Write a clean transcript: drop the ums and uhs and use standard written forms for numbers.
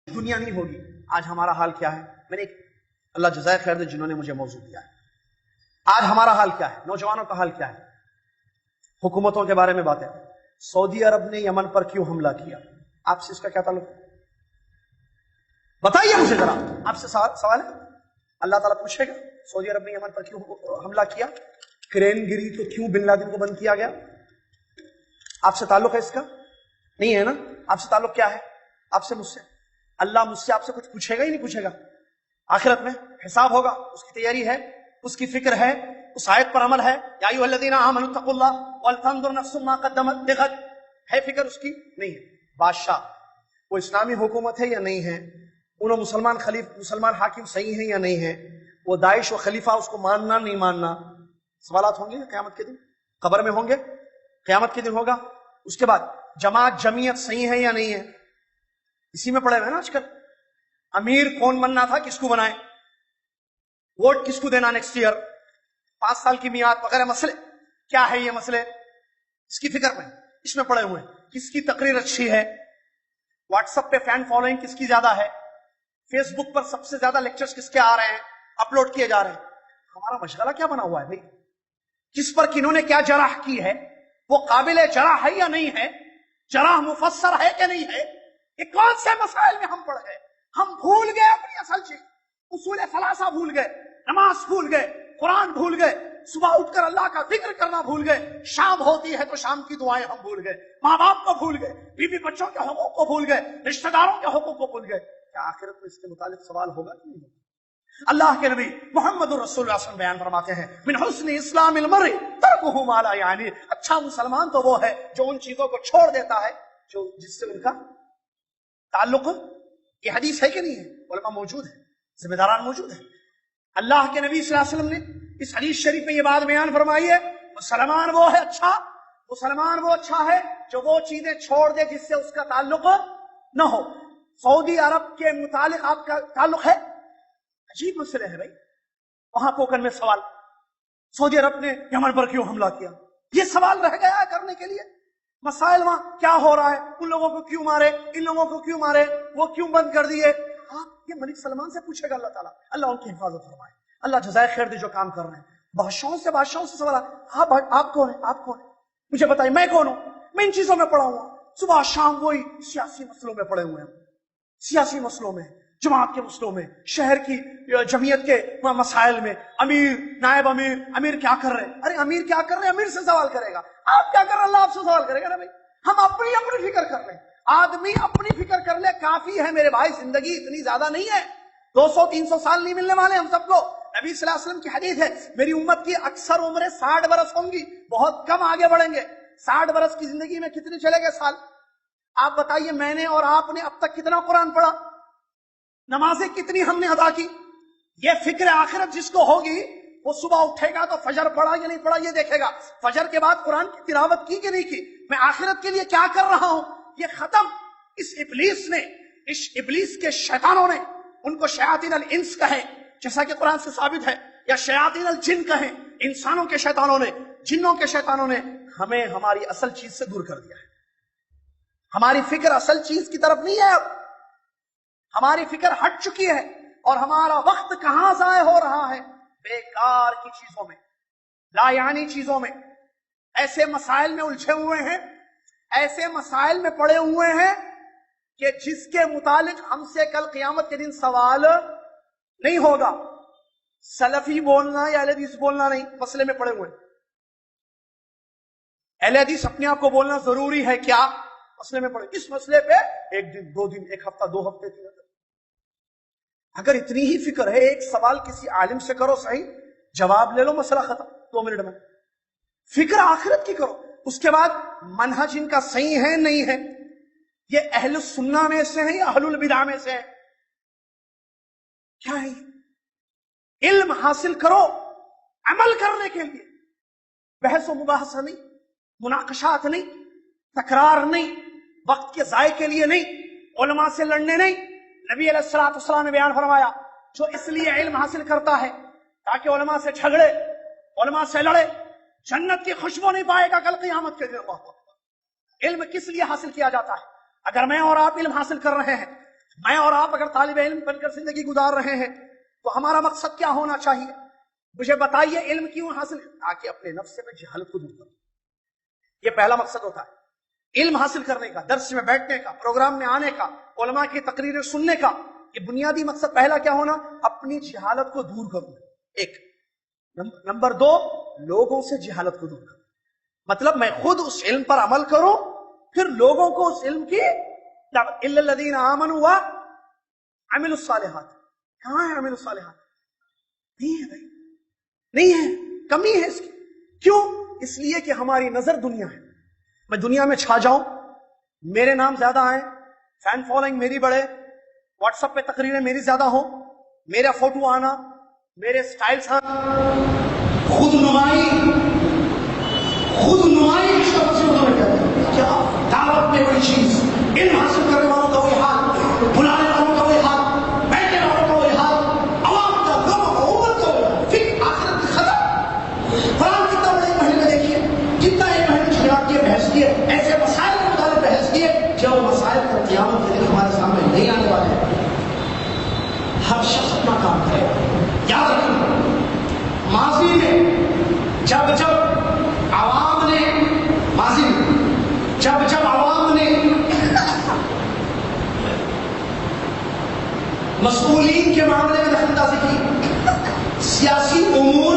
دنیا نہیں ہوگی. آج ہمارا حال کیا ہے؟ میں نے اللہ جزائے خیر دے جنہوں نے مجھے موضوع دیا ہے. آج ہمارا حال کیا ہے؟ نوجوانوں کا حال کیا ہے؟ حکومتوں کے بارے میں باتیں. سعودی عرب نے یمن پر کیوں حملہ کیا؟ آپ سے اس کا کیا تعلق؟ بتائیے مجھے ذرا. آپ سے سوال ہے. اللہ تعالیٰ پوچھے گا سعودی عرب نے یمن پر کیوں حملہ کیا؟ کرین گری تو کیوں بن لادن کو بند کیا گیا؟ آپ سے تعلق ہے اس کا؟ نہیں ہے نا. آپ سے تعلق کیا ہے؟ آپ سے مجھ سے. اللہ مجھ سے آپ سے کچھ پوچھے گا ہی نہیں پوچھے گا. آخرت میں حساب ہوگا. اس کی تیاری ہے, اس کی فکر ہے, اس آیت پر عمل ہے. یا ایھا الذین آمنوا اتقوا اللہ ولتنظر نفس ما قدمت لغد. ہے فکر اس کی؟ نہیں ہے. بادشاہ وہ اسلامی حکومت ہے یا نہیں ہے؟ انہوں مسلمان حاکم صحیح ہیں یا نہیں ہے؟ وہ داعش و خلیفہ اس کو ماننا نہیں ماننا. سوالات ہوں گے قیامت کے دن, قبر میں ہوں گے, قیامت کے دن ہوگا. اس کے بعد جماعت جمعیت صحیح ہے یا نہیں ہے؟ اسی میں پڑے ہوئے نا آج کل. امیر کون بننا تھا, کس کو بنائے, ووٹ کس کو دینا نیکسٹ ایئر, 5 سال کی میعاد وغیرہ. مسئلے کیا ہے یہ مسئلے؟ اس کی فکر میں, اس میں پڑے ہوئے ہیں. کس کی تقریر اچھی ہے, واٹس ایپ پہ فین فالوئنگ کس کی زیادہ ہے, فیس بک پر سب سے زیادہ لیکچرز کس کے آ رہے ہیں, اپلوڈ کیے جا رہے ہیں. ہمارا مشغلہ کیا بنا ہوا ہے بھائی؟ کس پر کنہوں نے کیا جرح کی ہے, وہ قابل جرح ہے یا نہیں ہے, جرح مفسر ہے کہ نہیں ہے. یہ کون سے مسائل میں ہم پڑ گئے؟ ہم بھول گئے اپنی اصل چیز. اصول ثلاثہ بھول گئے, نماز بھول گئے, قرآن بھول گئے, صبح اٹھ کر اللہ کا ذکر کرنا بھول گئے, شام ہوتی ہے تو شام کی دعائیں ہم بھول گئے, ماں باپ کو بھول گئے, بیوی بچوں کے حقوق کو بھول گئے, رشتہ داروں کے حقوق کو بھول گئے. کیا آخرت میں اس کے متعلق سوال ہوگا کہ نہیں ہوگا؟ اللہ کے نبی محمد الرسول اللہ صلی اللہ علیہ وسلم بیان فرماتے ہیں, من حسن اسلام المرء ترکہ ما لا یعنی. اچھا مسلمان تو وہ ہے جو ان چیزوں کو چھوڑ دیتا ہے جو جس سے ان کا تعلق. یہ حدیث ہے کہ نہیں ہے؟ علماء موجود ہیں, ذمہ داران موجود ہیں. اللہ کے نبی صلی اللہ علیہ وسلم نے اس حدیث شریف میں یہ بات بیان فرمائی ہے, مسلمان وہ ہے اچھا, مسلمان وہ اچھا ہے جو وہ چیزیں چھوڑ دے جس سے اس کا تعلق نہ ہو. سعودی عرب کے متعلق آپ کا تعلق ہے؟ عجیب مسئلے ہے بھائی. وہاں پوکن میں سوال, سعودی عرب نے یمن پر کیوں حملہ کیا, یہ سوال رہ گیا ہے کرنے کے لیے. مسائل وہاں کیا ہو رہا ہے, ان لوگوں کو کیوں مارے, ان لوگوں کو کیوں مارے, وہ کیوں بند کر دیے. آپ یہ ملک سلمان سے پوچھے گا اللہ تعالیٰ. اللہ ان کی حفاظت فرمائے, اللہ جزائے خیر دے جو کام کر رہے ہیں. بادشاہوں سے سوال, آپ کون ہیں, آپ کون ہیں, مجھے بتائیے میں کون ہوں. میں ان چیزوں میں پڑا ہوں, صبح شام وہی سیاسی مسئلوں میں پڑے ہوئے ہیں, سیاسی مسئلوں میں, جماعت کے مسئلوں میں, شہر کی جمعیت کے مسائل میں. امیر نائب امیر کیا کر رہے ہیں, ارے امیر کیا کر رہے ہیں, امیر سے سوال کرے گا. آپ کیا کر رہے ہیں, اللہ آپ سے سوال کرے گا نا بھائی. ہم اپنی فکر کر رہے ہیں. آدمی اپنی فکر کر لے کافی ہے میرے بھائی. زندگی اتنی زیادہ نہیں ہے, 200-300 سال نہیں ملنے والے ہم سب کو. نبی صلی اللہ علیہ وسلم کی حدیث ہے, میری امت کی اکثر عمریں 60 برس ہوں گی, بہت کم آگے بڑھیں گے. 60 برس کی زندگی میں کتنے چلے گئے سال؟ آپ بتائیے, میں نے اور آپ نے اب تک کتنا قرآن پڑھا, نمازیں کتنی ہم نے ادا کی؟ یہ فکر آخرت جس کو ہوگی وہ صبح اٹھے گا تو فجر پڑھا یا نہیں پڑھا یہ دیکھے گا, فجر کے بعد قرآن کی تلاوت کی کہ نہیں کی, میں آخرت کے لیے کیا کر رہا ہوں. یہ ختم. اس ابلیس کے شیطانوں نے, ان کو شیاطین الانس کہیں جیسا کہ قرآن سے ثابت ہے, یا شیاطین الجن کہیں, انسانوں کے شیطانوں نے, جنوں کے شیطانوں نے ہمیں ہماری اصل چیز سے دور کر دیا ہے. ہماری فکر اصل چیز کی طرف نہیں ہے اب, ہماری فکر ہٹ چکی ہے, اور ہمارا وقت کہاں ضائع ہو رہا ہے؟ بیکار کی چیزوں میں, لا یعنی چیزوں میں. ایسے مسائل میں الجھے ہوئے ہیں, ایسے مسائل میں پڑے ہوئے ہیں کہ جس کے متعلق ہم سے کل قیامت کے دن سوال نہیں ہوگا. سلفی بولنا یا اہل حدیث بولنا نہیں, مسئلے میں پڑے ہوئے ہیں. اہل حدیث اپنے آپ کو بولنا ضروری ہے کیا, مسئلے میں پڑے. اس مسئلے پہ 1 دن 2 دن 1 ہفتہ 2 ہفتے 3 ہفتے. اگر اتنی ہی فکر ہے, ایک سوال کسی عالم سے کرو, صحیح جواب لے لو, مسئلہ ختم 2 منٹ میں. فکر آخرت کی کرو. اس کے بعد منہج ان کا صحیح ہے نہیں ہے, یہ اہل السنہ میں سے ہیں یا اہل البدع میں سے ہیں, کیا ہے؟ علم حاصل کرو عمل کرنے کے لیے. بحث و مباحثہ نہیں, مناقشات نہیں, تکرار نہیں, وقت کے ضائع کے لیے نہیں, علماء سے لڑنے نہیں. نبی علیہ الصلوۃ والسلام نے بیان فرمایا, جو اس لیے علم حاصل کرتا ہے تاکہ علماء سے جھگڑے, علماء سے لڑے, جنت کی خوشبو نہیں پائے گا کل قیامت کے دن. علم کس لیے حاصل کیا جاتا ہے؟ اگر میں اور آپ علم حاصل کر رہے ہیں میں اور آپ اگر طالب علم بن کر زندگی گزار رہے ہیں تو ہمارا مقصد کیا ہونا چاہیے؟ مجھے بتائیے علم کیوں حاصل؟ تاکہ اپنے نفس سے میں جہالت کو دور کروں. یہ پہلا مقصد ہوتا ہے علم حاصل کرنے کا، درس میں بیٹھنے کا، پروگرام میں آنے کا، علماء کی تقریریں سننے کا. یہ بنیادی مقصد پہلا کیا ہونا؟ اپنی جہالت کو دور کروں. ایک نمبر دو، لوگوں سے جہالت کو دور کروں. مطلب میں خود اس علم پر عمل کروں، پھر لوگوں کو اس علم کی دعوت. الا الذین آمنوا وعملوا الصالحات. کہاں ہے عملوا الصالحات؟ نہیں ہے بھائی، نہیں ہے، کمی ہے اس کی. کیوں؟ اس لیے کہ ہماری نظر دنیا ہے. میں دنیا میں چھا جاؤں، میرے نام زیادہ آئیں، فین فالوئنگ میری بڑھے، واٹس ایپ پہ تقریریں میری زیادہ ہوں، میرا فوٹو آنا، میرے سٹائلز آنا، خود نمائی کی شکل سے ادھر کہتے ہیں. کیا دعوت میں کوئی چیز، علم حاصل کرنے والوں کا وہی حال، بلانے والوں کا وہی حال، بیٹھنے والوں کا وہی حال، عوام کا، لوگوں کا، امت کا وہی حال. پھر آخرت کی خطر. قرآن کتنا بڑے مہینے میں دیکھیے، جتنا ایک مہینے جھگڑا کیے، بحث کیے، ایسے مسائل کے متعلق بحث کیے جو مسائل کا قیامت کے دن ہمارے سامنے نہیں آنے والے ہیں. ہر شخص اپنا کام کرے. یاد رکھیں ماضی میں جب عوام نے مسئولین کے معاملے میں دخل اندازی کی، سیاسی امور